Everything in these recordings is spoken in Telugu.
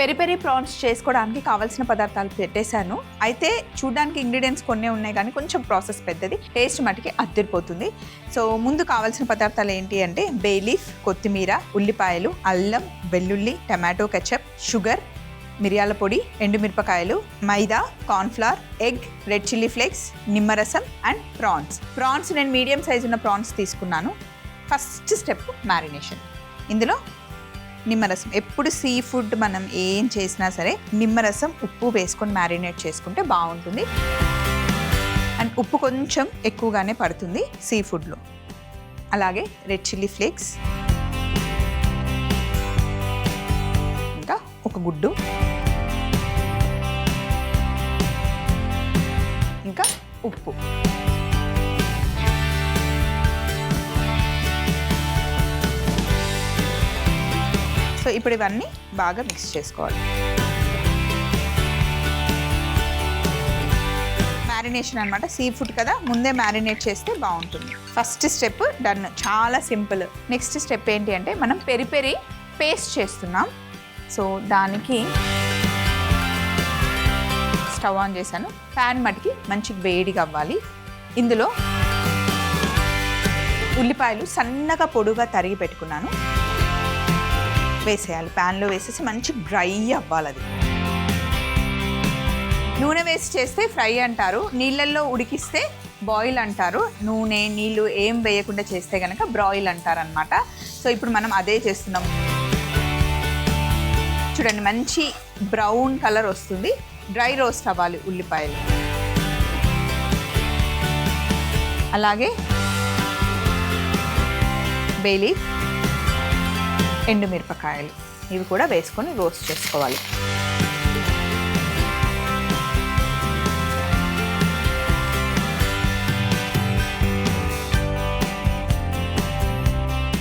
పెరి పెరి ప్రాన్స్ చేసుకోవడానికి కావాల్సిన పదార్థాలు పెట్టేశాను. అయితే చూడడానికి ఇంగ్రీడియంట్స్ కొన్నే ఉన్నాయి కానీ కొంచెం ప్రాసెస్ పెద్దది, టేస్ట్ మటుకి అద్దరిపోతుంది. సో ముందు కావాల్సిన పదార్థాలు ఏంటి అంటే బే లీఫ్, కొత్తిమీర, ఉల్లిపాయలు, అల్లం, వెల్లుల్లి, టమాటో కెచప్, షుగర్, మిరియాల పొడి, ఎండుమిరపకాయలు, maida, cornflour, egg, red chilli flakes, నిమ్మరసం అండ్ ప్రాన్స్ నేను మీడియం సైజ్ ఉన్న ప్రాన్స్ తీసుకున్నాను. First step marination. ఇందులో నిమ్మరసం, ఎప్పుడు సీ ఫుడ్ మనం ఏం చేసినా సరే నిమ్మరసం ఉప్పు వేసుకొని మ్యారినేట్ చేసుకుంటే బాగుంటుంది. అండ్ ఉప్పు కొంచెం ఎక్కువగానే పడుతుంది సీ ఫుడ్లో. అలాగే రెడ్ చిల్లీ ఫ్లేక్స్, ఇంకా ఒక గుడ్డు, ఇంకా ఉప్పు. సో ఇప్పుడు ఇవన్నీ బాగా మిక్స్ చేసుకోవాలి. మ్యారినేషన్ అనమాట, సీ ఫుడ్ కదా, ముందే మ్యారినేట్ చేస్తే బాగుంటుంది. ఫస్ట్ స్టెప్ డన్, చాలా సింపుల్. నెక్స్ట్ స్టెప్ ఏంటి అంటే మనం పెరి పెరి పేస్ట్ చేస్తున్నాం. సో దానికి స్టవ్ ఆన్ చేశాను. ప్యాన్ మటుకి మంచి వేడిగా అవ్వాలి. ఇందులో ఉల్లిపాయలు సన్నగా పొడుగా తరిగి పెట్టుకున్నాను, వేసేయాలి. ప్యాన్లో వేసేసి మంచి డ్రై అవ్వాలి. అది నూనె వేసి చేస్తే ఫ్రై అంటారు, నీళ్ళల్లో ఉడికిస్తే బాయిల్ అంటారు, నూనె నీళ్ళు ఏం వేయకుండా చేస్తే కనుక బ్రాయిల్ అంటారనమాట. సో ఇప్పుడు మనం అదే చేస్తున్నాం. చూడండి మంచి బ్రౌన్ కలర్ వస్తుంది, డ్రై రోస్ట్ అవ్వాలి ఉల్లిపాయలు. అలాగే బే లీఫ్, ఎండుమిరపకాయలు, ఇవి కూడా వేసుకొని రోస్ట్ చేసుకోవాలి.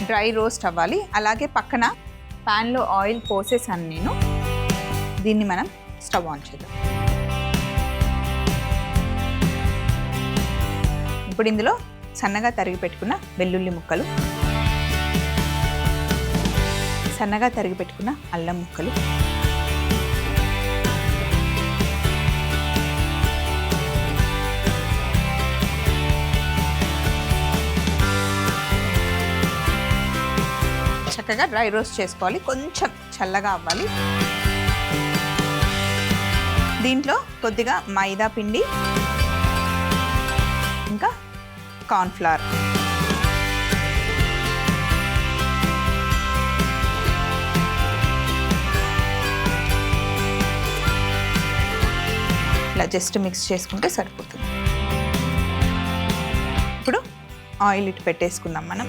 డ్రై రోస్ట్ అవ్వాలి. అలాగే పక్కన ప్యాన్లో ఆయిల్ పోసేసాను నేను. దీన్ని మనం స్టవ్ ఆన్ చేద్దాం. ఇప్పుడు ఇందులో సన్నగా తరిగి పెట్టుకున్న వెల్లుల్లి ముక్కలు, సన్నగా తరిగి పెట్టుకున్న అల్లం ముక్కలు, చక్కగా డ్రై రోస్ట్ చేసుకోవాలి. కొంచెం చల్లగా అవ్వాలి. దీంట్లో కొద్దిగా మైదా పిండి, ఇంకా కార్న్ఫ్లవర్, ఇలా జస్ట్ మిక్స్ చేసుకుంటే సరిపోతుంది. ఇప్పుడు ఆయిల్ ఇటు పెట్టేసుకుందాం మనం.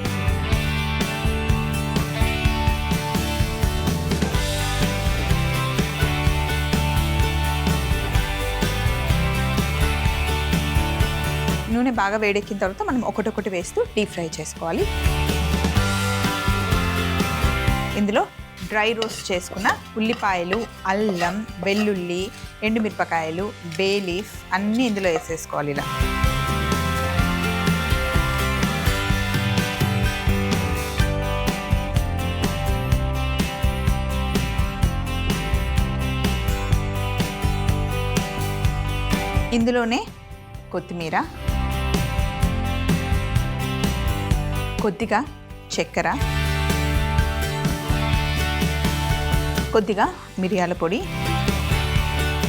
నూనె బాగా వేడెక్కిన తర్వాత మనం ఒకటొకటి వేస్తూ డీప్ ఫ్రై చేసుకోవాలి. ఇందులో డ్రై రోస్ట్ చేసుకున్న ఉల్లిపాయలు, అల్లం, వెల్లుల్లి, ఎండుమిరపకాయలు, బే లీఫ్ అన్నీ ఇందులో వేసేసుకోవాలి. ఇలా ఇందులోనే కొత్తిమీర, కొద్దిగా చక్కెర, కొద్దిగా మిరియాల పొడి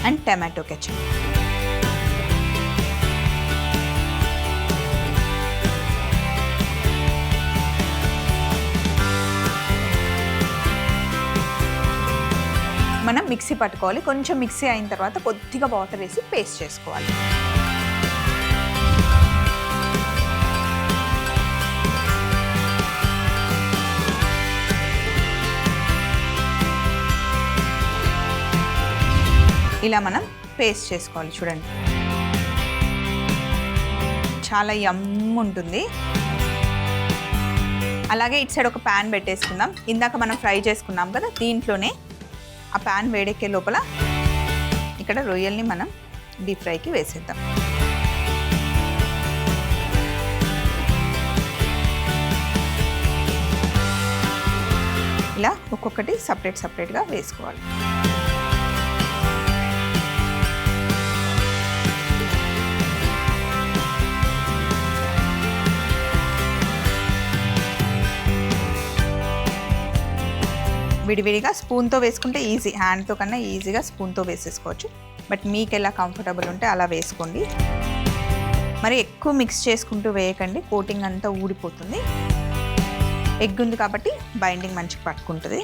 అండ్ టమాటో కెచప్. మనం మిక్సీ పట్టుకోవాలి. కొంచెం మిక్సీ అయిన తర్వాత కొద్దిగా వాటర్ వేసి పేస్ట్ చేసుకోవాలి. ఇలా మనం పేస్ట్ చేసుకోవాలి. చూడండి చాలా యమ్ ఉంటుంది. అలాగే ఇటు సైడ్ ఒక ప్యాన్ పెట్టేసుకుందాం. ఇందాక మనం ఫ్రై చేసుకున్నాం కదా, దీంట్లోనే ఆ ప్యాన్ వేడెక్కే లోపల ఇక్కడ రొయ్యల్ని మనం డీప్ ఫ్రైకి వేసేద్దాం. ఇలా ఒక్కొక్కటి సపరేట్గా వేసుకోవాలి. విడివిడిగా స్పూన్తో వేసుకుంటే ఈజీ, హ్యాండ్తో కన్నా ఈజీగా స్పూన్తో వేసేసుకోవచ్చు. బట్ మీకు ఎలా కంఫర్టబుల్ ఉంటే అలా వేసుకోండి. మరి ఎక్కువ మిక్స్ చేసుకుంటూ వేయకండి, కోటింగ్ అంతా ఊడిపోతుంది. ఎగ్ ఉంది కాబట్టి బైండింగ్ మంచిగా పట్టుకుంటుంది.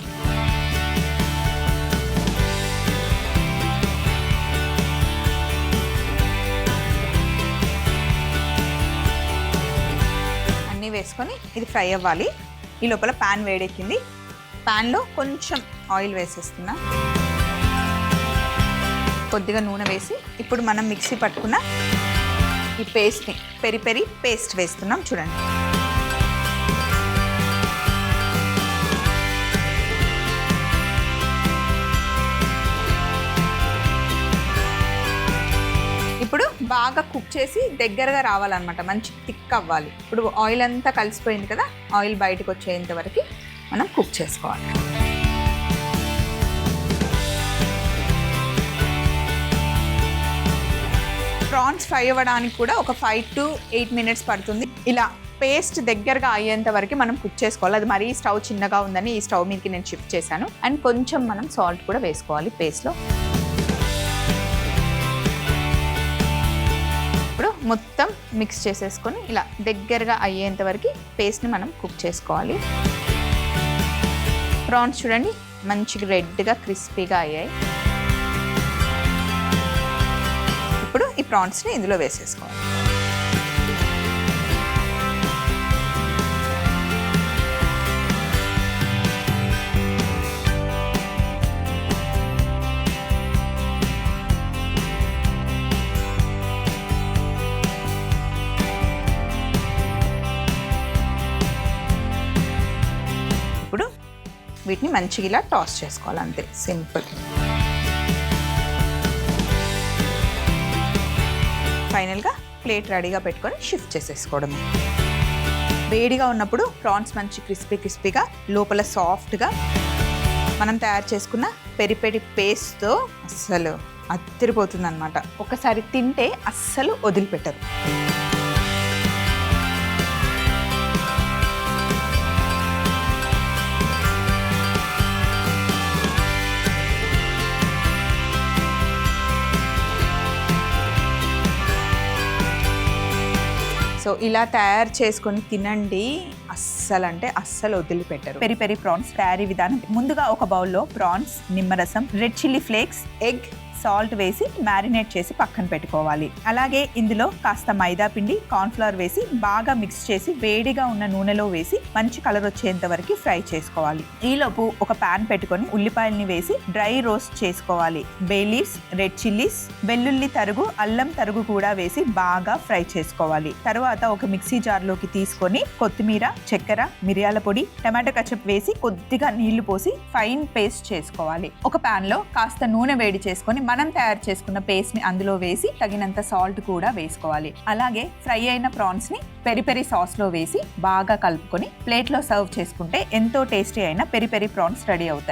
అన్నీ వేసుకొని ఇది ఫ్రై అవ్వాలి. ఈ లోపల ప్యాన్ వేడెక్కింది. ప్యాన్లో కొంచెం ఆయిల్ వేసేస్తున్నా, కొద్దిగా నూనె వేసి ఇప్పుడు మనం మిక్సీ పట్టుకున్న ఈ పేస్ట్ని, పెరి పెరి పేస్ట్ వేస్తున్నాం. చూడండి, ఇప్పుడు బాగా కుక్ చేసి దగ్గరగా రావాలన్నమాట, మంచి థిక్ అవ్వాలి. ఇప్పుడు ఆయిల్ అంతా కలిసిపోయింది కదా, ఆయిల్ బయటకు వచ్చేంత వరకు మనం కుక్ చేసుకోవాలి. ప్రాన్స్ ఫ్రై అవ్వడానికి కూడా ఒక 5 to 8 minutes పడుతుంది. ఇలా పేస్ట్ దగ్గరగా అయ్యేంత వరకు మనం కుక్ చేసుకోవాలి. అది మరీ స్టవ్ చిన్నగా ఉందని ఈ స్టవ్ మీదకి నేను షిఫ్ట్ చేశాను. అండ్ కొంచెం మనం సాల్ట్ కూడా వేసుకోవాలి పేస్ట్లో. ఇప్పుడు మొత్తం మిక్స్ చేసేసుకొని ఇలా దగ్గరగా అయ్యేంత వరకు పేస్ట్ని మనం కుక్ చేసుకోవాలి. ప్రాన్స్ చూడండి మంచిగా రెడ్గా క్రిస్పీగా అయ్యాయి. ఇప్పుడు ఈ ప్రాన్స్ని ఇందులో వేసేసుకోవాలి. ఇప్పుడు వీటిని మంచిగా ఇలా టాస్ చేసుకోవాలి, అంతే, సింపుల్. ఫైనల్గా ప్లేట్ రెడీగా పెట్టుకొని షిఫ్ట్ చేసేసుకోవడమే. వేడిగా ఉన్నప్పుడు ప్రాన్స్ మంచి క్రిస్పీగా లోపల సాఫ్ట్గా మనం తయారు చేసుకున్న పెరి పెరి పేస్ట్తో అస్సలు అదిరిపోతుంది అనమాట. ఒకసారి తింటే అస్సలు వదిలిపెట్టరు. సో ఇలా తయారు చేసుకొని తినండి, అస్సలు అంటే అస్సలు వదిలిపెట్టరు. పెరి పెరి ప్రాన్స్ తయారీ విధానం: ముందుగా ఒక బౌల్లో ప్రాన్స్, నిమ్మరసం, red chilli flakes, egg, salt వేసి మ్యారినేట్ చేసి పక్కన పెట్టుకోవాలి. అలాగే ఇందులో కాస్త మైదా పిండి, కార్న్ఫ్లవర్ వేసి బాగా మిక్స్ చేసి వేడిగా ఉన్న నూనెలో వేసి మంచి కలర్ వచ్చేంత వరకు ఫ్రై చేసుకోవాలి. ఈలోపు ఒక ప్యాన్ పెట్టుకొని ఉల్లిపాయల్ని వేసి డ్రై రోస్ట్ చేసుకోవాలి. బే లీవ్స్, రెడ్ చిల్లీస్, వెల్లుల్లి తరుగు, అల్లం తరుగు కూడా వేసి బాగా ఫ్రై చేసుకోవాలి. తర్వాత ఒక మిక్సీ జార్లోకి తీసుకొని కొత్తిమీర, చక్కెర, మిరియాల పొడి, టమాటో కచప్ వేసి కొద్దిగా నీళ్లు పోసి ఫైన్ పేస్ట్ చేసుకోవాలి. ఒక ప్యాన్ లో కాస్త నూనె వేడి చేసుకొని మనం తయారు చేసుకున్న పేస్ట్ ని అందులో వేసి తగినంత సాల్ట్ కూడా వేసుకోవాలి. అలాగే ఫ్రై అయిన ప్రాన్స్ ని పెరి పెరి సాస్ లో వేసి బాగా కలుపుకొని ప్లేట్ లో సర్వ్ చేసుకుంటే ఎంతో టేస్టీ అయిన పెరి పెరి ప్రాన్స్ రెడీ అవుతాయి.